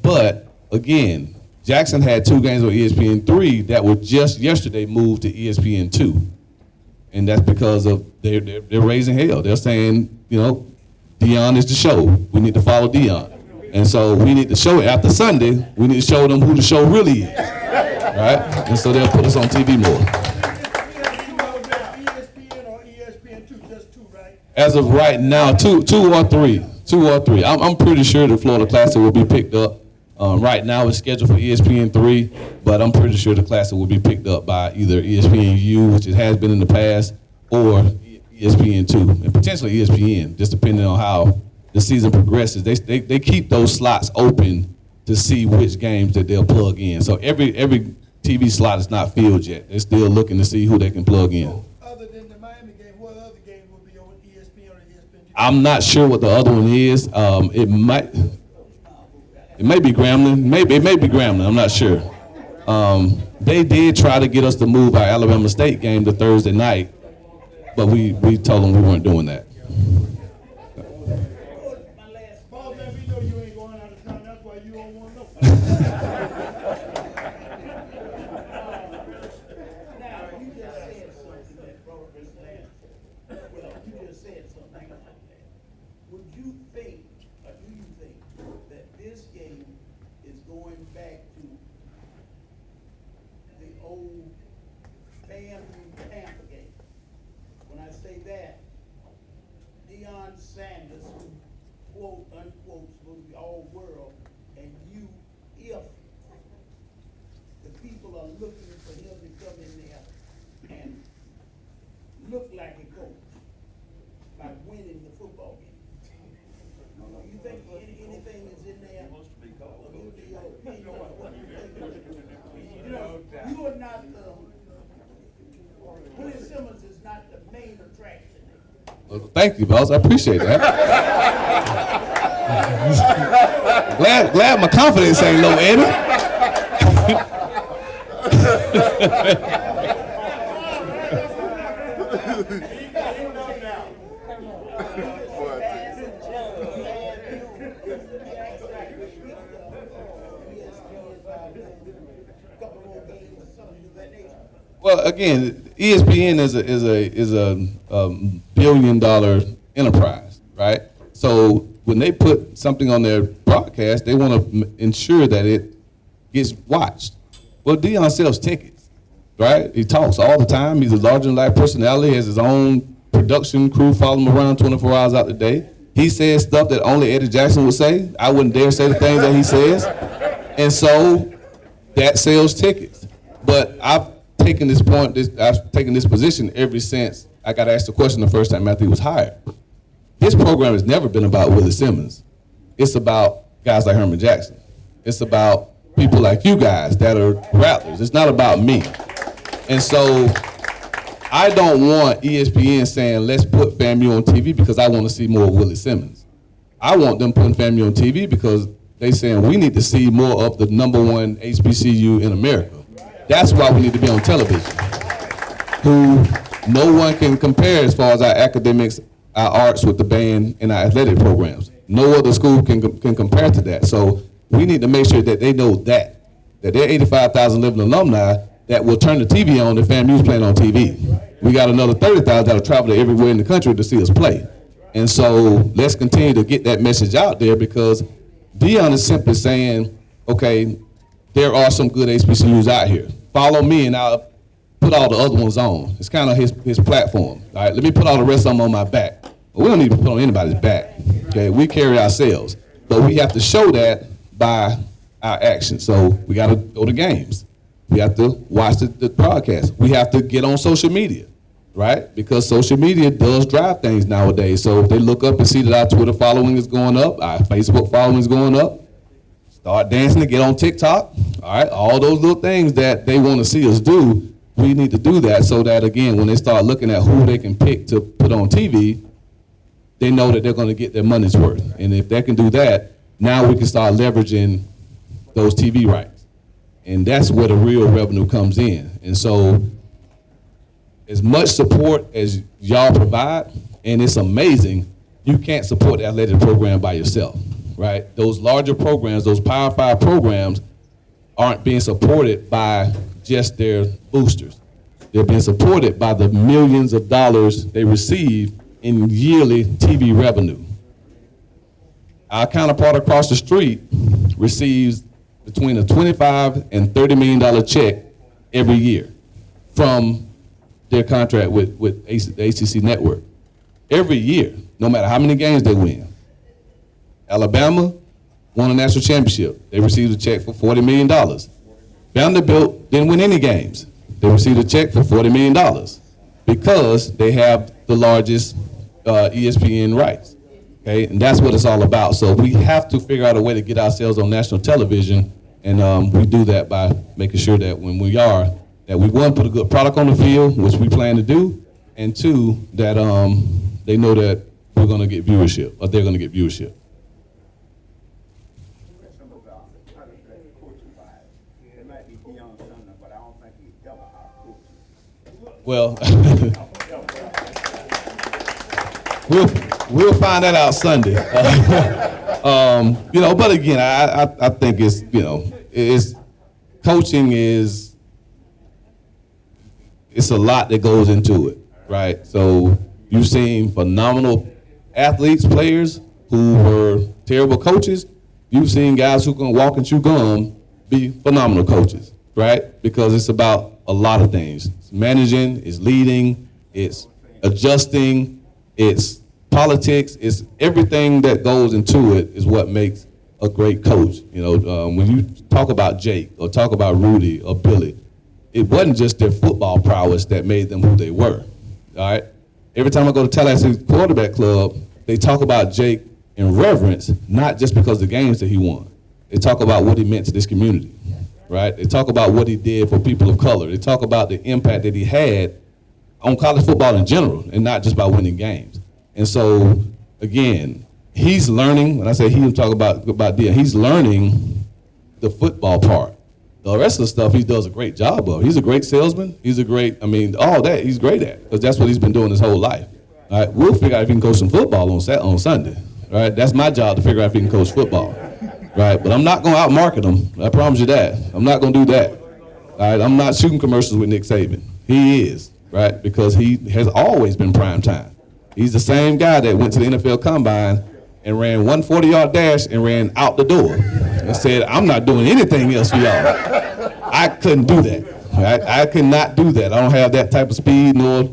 but again, Jackson had 2 games on ESPN3 that were just yesterday moved to ESPN2, and that's because of they're raising hell. They're saying, Dion is the show. We need to follow Dion, and so we need to show it after Sunday. We need to show them who the show really is, right? And so they'll put us on TV more. ESPN or ESPN2, just 2, right? As of right now, 2 or 3. I'm pretty sure the Florida Classic will be picked up. Right now it's scheduled for ESPN3, but I'm pretty sure the Classic will be picked up by either ESPNU, which it has been in the past, or ESPN2, and potentially ESPN, just depending on how the season progresses. They keep those slots open to see which games that they'll plug in. So every TV slot is not filled yet. They're still looking to see who they can plug in. Other than the Miami game, what other game will be on ESPN or ESPN2? I'm not sure what the other one is. It may be Grambling. It may be Grambling. I'm not sure. They did try to get us to move our Alabama State game to Thursday night, but we told them we weren't doing that. Ball man, we know you ain't going out of town. That's why you don't want to know. Now, you just said something that brought this down. Well, you just said something like that. Would you think, or do you think, that this game is going back to the old FAMU Tampa game? When I say that, Deion Sanders, who quote unquote supposed to be all world, and you, if the people are looking for him to come in there and look like a coach by winning the football game. You think anything is in there? You are not Willie Simmons is not the main attraction. Well, thank you, boss. I appreciate that. glad my confidence ain't low, Eddie. Well, again, ESPN is a $1 billion enterprise, right? So when they put something on their broadcast, they want to ensure that it gets watched. Well, Deion sells tickets, right? He talks all the time. He's a larger-than-life personality, has his own production crew following him around 24 hours out the day. He says stuff that only Eddie Jackson would say. I wouldn't dare say the things that he says. And so that sells tickets. But I've taken this position ever since I got asked the question the first time Matthew was hired. This program has never been about Willie Simmons. It's about guys like Herman Jackson. It's about people like you guys that are rattlers. It's not about me. And so I don't want ESPN saying, let's put FAMU on TV because I want to see more of Willie Simmons. I want them putting FAMU on TV because they saying we need to see more of the #1 HBCU in America. That's why we need to be on television, who no one can compare as far as our academics, our arts with the band, and our athletic programs. No other school can compare to that. So we need to make sure that they know that there are 85,000 living alumni that will turn the TV on if FAMU's playing on TV. We got another 30,000 that'll travel to everywhere in the country to see us play. And so let's continue to get that message out there because Deion is simply saying, okay, there are some good HBCUs out here. Follow me and I'll put all the other ones on. It's kind of his platform. All right, let me put all the rest of them on my back. But we don't need to put on anybody's back. Okay, we carry ourselves. But we have to show that by our actions. So we got to go to games. We have to watch the broadcast. We have to get on social media, right? Because social media does drive things nowadays. So if they look up and see that our Twitter following is going up, our Facebook following is going up, start dancing to get on TikTok, all right? All those little things that they want to see us do, we need to do that so that, again, when they start looking at who they can pick to put on TV, they know that they're going to get their money's worth. And if they can do that, now we can start leveraging those TV rights. And that's where the real revenue comes in. And so as much support as y'all provide, and it's amazing, you can't support the athletic program by yourself, right? Those larger programs, those Power 5 programs aren't being supported by just their boosters. They're being supported by the millions of dollars they receive in yearly TV revenue. Our counterpart across the street receives between a $25 and $30 million check every year from their contract with the ACC network. Every year, no matter how many games they win. Alabama won a national championship. They received a check for $40 million. Vanderbilt didn't win any games. They received a check for $40 million because they have the largest ESPN rights. Okay, and that's what it's all about. So we have to figure out a way to get ourselves on national television, and we do that by making sure that when we are, that we, one, put a good product on the field, which we plan to do, and two, that they know that we're going to get viewership, or they're going to get viewership. Well, we'll find that out Sunday. But again, I think it's coaching is, it's a lot that goes into it, right? So you've seen phenomenal athletes, players who were terrible coaches. You've seen guys who can walk and chew gum be phenomenal coaches, right? Because it's about a lot of things. It's managing, it's leading, it's adjusting, it's politics, it's everything that goes into it is what makes a great coach. When you talk about Jake or talk about Rudy or Billy, it wasn't just their football prowess that made them who they were, all right? Every time I go to Tallahassee Quarterback Club, they talk about Jake in reverence, not just because of the games that he won. They talk about what he meant to this community, right? They talk about what he did for people of color. They talk about the impact that he had on college football in general, and not just by winning games. And so, again, he's learning. When I say he, I'm talking about Deion. He's learning the football part. The rest of the stuff he does a great job of. He's a great salesman. He's a great, all that he's great at, because that's what he's been doing his whole life. All right, we'll figure out if he can coach some football on Sunday. All right, that's my job to figure out if he can coach football. Right, but I'm not going to outmarket him. I promise you that. I'm not going to do that. All right, I'm not shooting commercials with Nick Saban. He is, right, because he has always been prime time. He's the same guy that went to the NFL Combine and ran 140-yard dash and ran out the door and said, I'm not doing anything else for y'all. I couldn't do that. I could not do that. I don't have that type of speed nor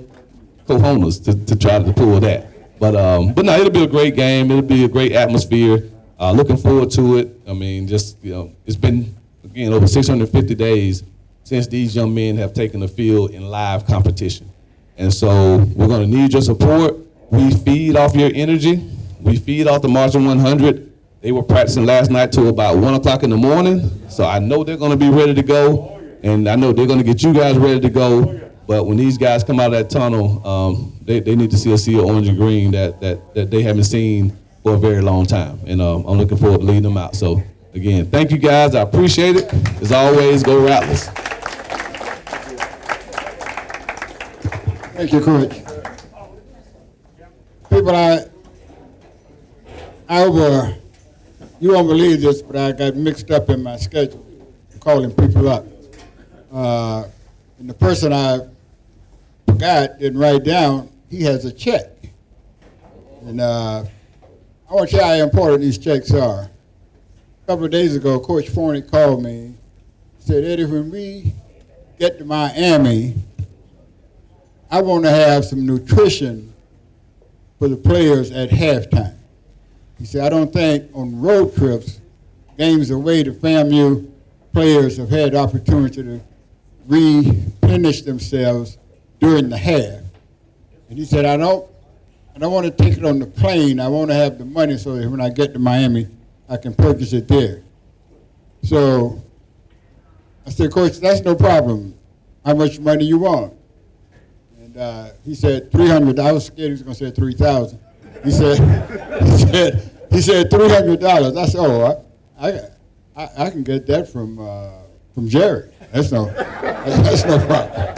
cojones to try to pull that. But no, it'll be a great game. It'll be a great atmosphere. Looking forward to it. I mean, just, it's been, again, over 650 days since these young men have taken the field in live competition. And so we're going to need your support. We feed off your energy. We feed off the Marching 100. They were practicing last night till about 1 o'clock in the morning. So I know they're going to be ready to go. And I know they're going to get you guys ready to go. But when these guys come out of that tunnel, they need to see a sea of orange and green that they haven't seen for a very long time. And I'm looking forward to leading them out. So, again, thank you guys. I appreciate it. As always, go Rattlers. Thank you, Coach. People, you won't believe this, but I got mixed up in my schedule, calling people up. And the person I forgot, didn't write down, he has a check. And I want to tell you how important these checks are. A couple of days ago, Coach Forney called me, said, Eddie, when we get to Miami, I want to have some nutrition for the players at halftime. He said, I don't think on road trips, games away, the FAMU players have had the opportunity to replenish themselves during the half. And he said, I don't want to take it on the plane. I want to have the money so that when I get to Miami, I can purchase it there. So I said, Coach, that's no problem. How much money you want? And he said $300. I was scared he was going to say $3,000. He said $300. I said, oh, I can get that from Jerry. That's no problem.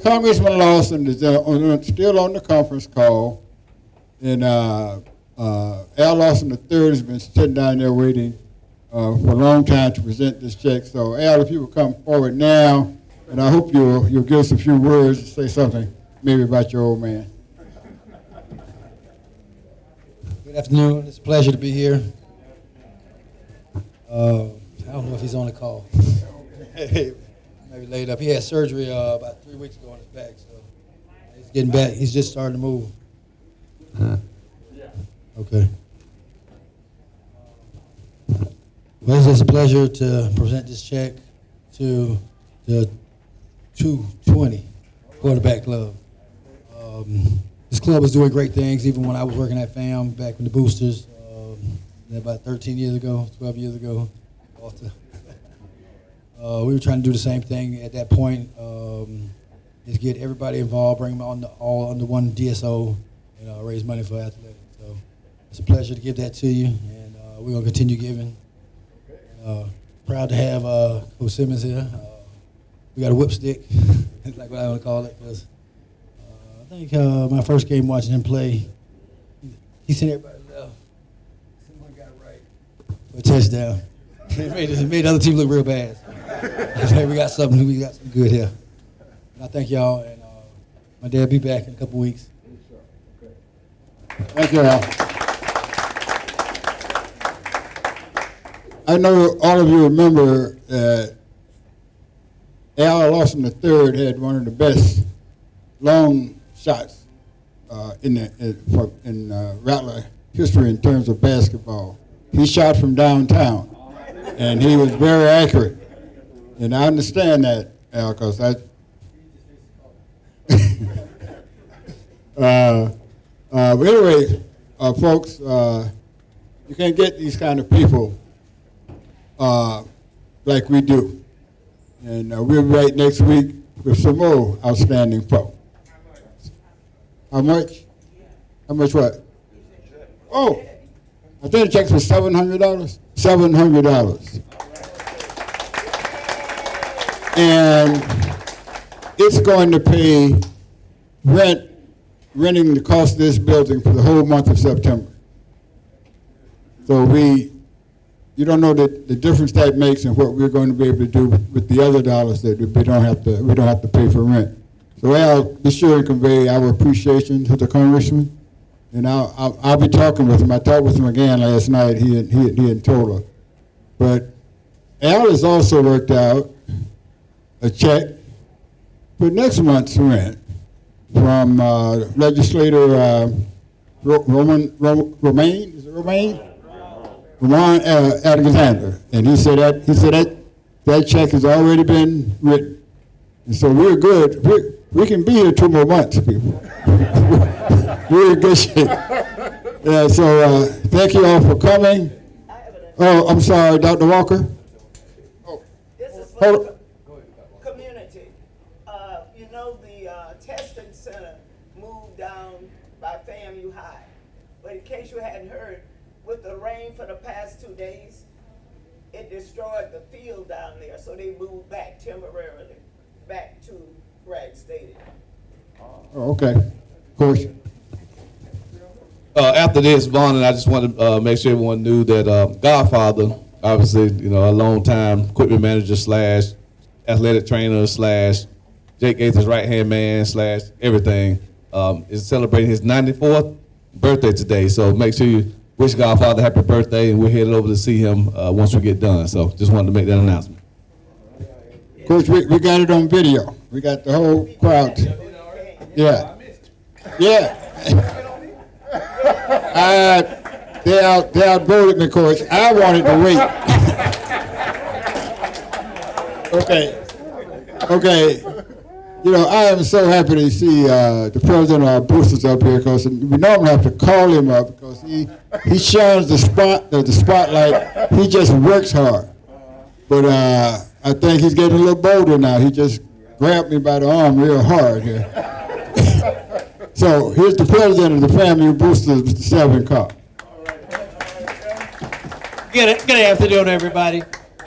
Congressman Lawson is still on the conference call, and Al Lawson III has been sitting down there waiting for a long time to present this check. So Al, if you will come forward now, and I hope you'll give us a few words to say something maybe about your old man. Good afternoon. It's a pleasure to be here. I don't know if he's on the call. Maybe laid up. He had surgery about 3 weeks ago on his back, so he's getting back. He's just starting to move. Okay. Well, it's just a pleasure to present this check to the 220 Quarterback Club. This club was doing great things even when I was working at FAM back in the boosters about 13 years ago, 12 years ago. We were trying to do the same thing at that point, is get everybody involved, bring them all under one DSO, and raise money for athletics. So it's a pleasure to give that to you, and we're going to continue giving. Proud to have Coach Simmons here. We got a whipstick, that's like what I want to call it, because I think my first game watching him play, he sent everybody left. Someone got it right for a touchdown. It made the other team look real bad. Hey, we got something good here. And I thank y'all, and my dad will be back in a couple weeks. Thank you, Al. I know all of you remember that Al Lawson III had one of the best long shots in Rattler history in terms of basketball. He shot from downtown, and he was very accurate. And I understand that, Al, because but anyway, folks, you can't get these kind of people like we do. And we'll be right next week with some more outstanding folk. How much? How much what? Oh, I think the check was $700. $700. And it's going to pay renting the cost of this building for the whole month of September. So you don't know the difference that makes in what we're going to be able to do with the other dollars that we don't have to pay for rent. So Al, be sure and convey our appreciation to the congressman, and I'll be talking with him. I talked with him again last night. He had told her, but Al has also worked out a check for next month's rent from legislator Romain, is it Romain? Ron Alexander, and he said that check has already been written, and so we're good. We can be here 2 more months, people. We're in good shape. Yeah, so thank you all for coming. Oh, I'm sorry, Dr. Walker. This is for the community. You know, the testing center moved down by FAMU High. But in case you hadn't heard, with the rain for the past 2 days, it destroyed the field down there. So they moved back temporarily, back to Bragg Stadium. Oh, okay. Of course. After this, Vaughn, and I just want to make sure everyone knew that Godfather, obviously, you know, a long time equipment manager slash athletic trainer slash Jake Gates' right-hand man slash everything, is celebrating his 94th birthday today. So make sure you wish Godfather happy birthday, and we're headed over to see him once we get done. So just wanted to make that announcement. Coach, we got it on video. We got the whole crowd. Yeah. Yeah. They outvoted me, Coach. I wanted to wait. Okay. You know, I am so happy to see the president of our boosters up here, because we normally have to call him up because he shines the spotlight. He just works hard. But I think he's getting a little bolder now. He just grabbed me by the arm real hard here. So here's the president of the FAMU Boosters, Mr. Selvin Cobb. Good afternoon, everybody.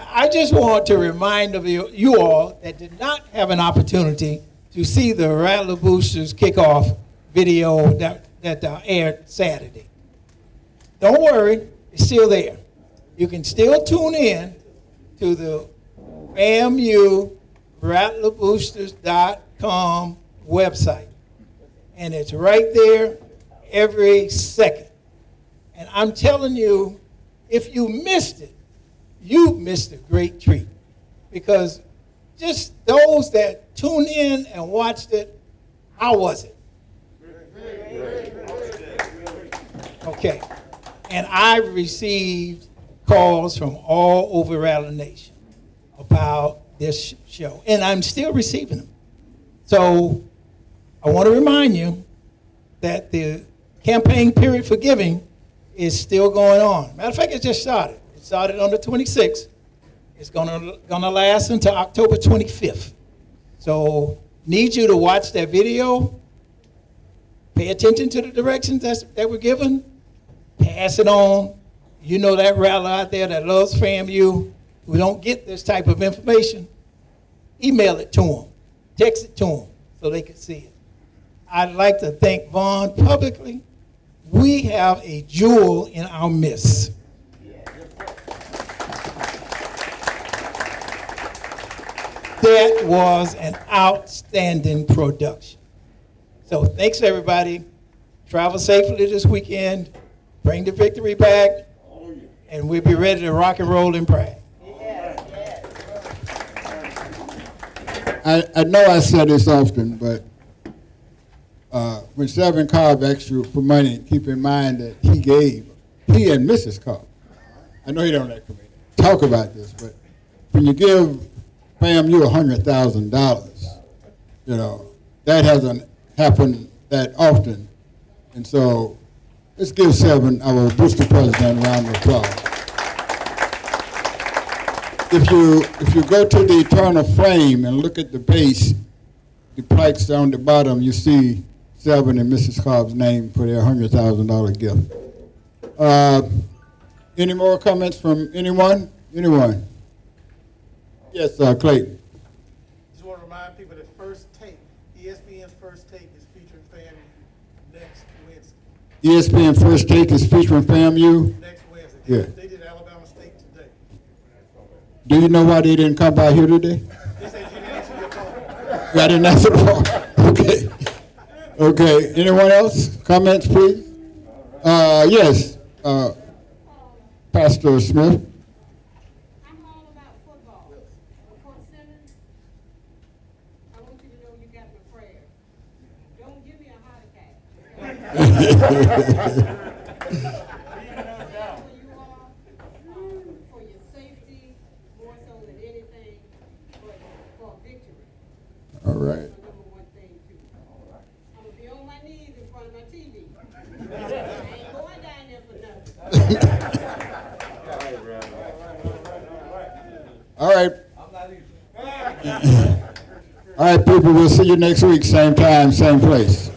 I just want to remind of you all that did not have an opportunity to see the Rattler Boosters kickoff video that aired Saturday. Don't worry, it's still there. You can still tune in to the FAMU RattlerBoosters.com website. And it's right there every second. And I'm telling you, if you missed it, you missed a great treat. Because just those that tuned in and watched it, how was it? Okay. And I received calls from all over Rattler Nation about this show. And I'm still receiving them. So I want to remind you that the campaign period for giving is still going on. Matter of fact, it just started. It started on the 26th. It's gonna last until October 25th. So need you to watch that video, pay attention to the directions that were given, pass it on. You know that Rattler out there that loves FAMU, who don't get this type of information, email it to them, text it to them so they can see it. I'd like to thank Vaughn publicly. We have a jewel in our midst. That was an outstanding production. So thanks, everybody. Travel safely this weekend. Bring the victory back. And we'll be ready to rock and roll in Prague. I know I say this often, but when Selvin Cobb asks you for money, keep in mind that he and Mrs. Cobb, I know he don't like me talk about this, but when you give FAMU $100,000, you know, that hasn't happened that often. And so let's give Selvin, our booster president, a round of applause. If you go to the eternal flame and look at the base, the plaques on the bottom, you see Selvin and Mrs. Cobb's name for their $100,000 gift. Any more comments from anyone? Anyone? Yes, Clayton. Just want to remind people that First Take, ESPN's First Take is featuring FAMU next Wednesday. ESPN First Take is featuring FAMU? Next Wednesday. Yeah. They did Alabama State today. Do you know why they didn't come by here today? They said you didn't answer your phone. I didn't answer the phone. Okay. Okay. Anyone else? Comments, please? Yes. Pastor Smith. I'm all about football. Coach Simmons, I want you to know you got my prayers. Don't give me a heart attack. For you all, for your safety, more so than anything, but for victory. All right. That's my number one thing too. I'm gonna be on my knees in front of my TV. I ain't going down there for nothing. All right. All right, people. We'll see you next week, same time, same place.